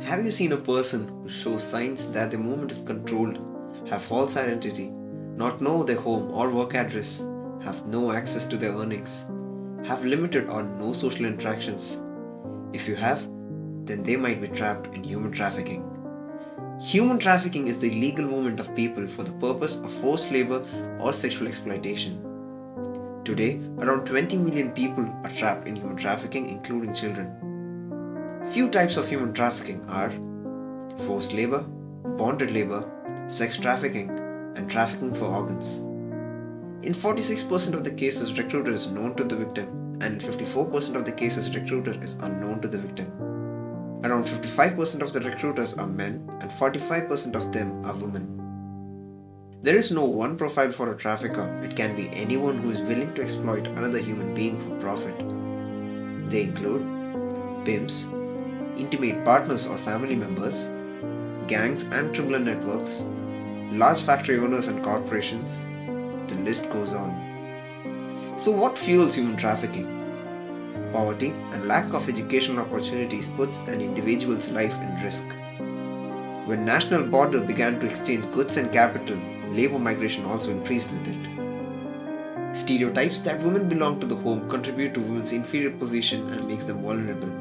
Have you seen a person who shows signs that their movement is controlled, have false identity, not know their home or work address, have no access to their earnings, have limited or no social interactions? If you have, then they might be trapped in human trafficking. Human trafficking is the illegal movement of people for the purpose of forced labor or sexual exploitation. Today, around 20 million people are trapped in human trafficking, including children. Few types of human trafficking are forced labor, bonded labor, sex trafficking, and trafficking for organs. In 46% of the cases, recruiter is known to the victim, and in 54% of the cases, recruiter is unknown to the victim. Around 55% of the recruiters are men, and 45% of them are women. There is no one profile for a trafficker. It can be anyone who is willing to exploit another human being for profit. They include pimps, intimate partners or family members, gangs and criminal networks, large factory owners and corporations. The list goes on. So what fuels human trafficking? Poverty and lack of educational opportunities puts an individual's life in risk. When national border began to exchange goods and capital, labor migration also increased with it. Stereotypes that women belong to the home contribute to women's inferior position and makes them vulnerable.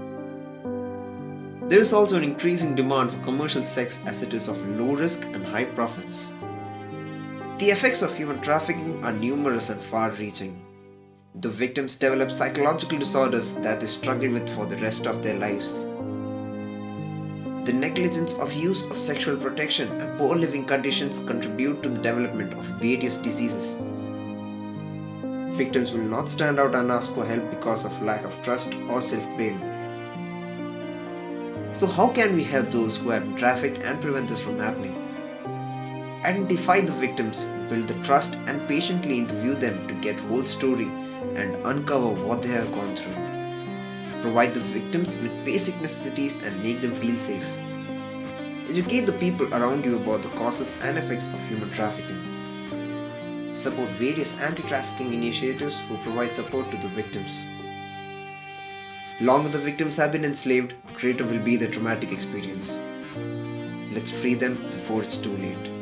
There is also an increasing demand for commercial sex as it is of low risk and high profits. The effects of human trafficking are numerous and far reaching. The victims develop psychological disorders that they struggle with for the rest of their lives. The negligence of use of sexual protection and poor living conditions contribute to the development of various diseases. Victims will not stand out and ask for help because of lack of trust or self-blame. So how can we help those who have been trafficked and prevent this from happening? Identify the victims, build the trust and patiently interview them to get whole story and uncover what they have gone through. Provide the victims with basic necessities and make them feel safe. Educate the people around you about the causes and effects of human trafficking. Support various anti-trafficking initiatives who provide support to the victims. Longer the victims have been enslaved, greater will be the traumatic experience. Let's free them before it's too late.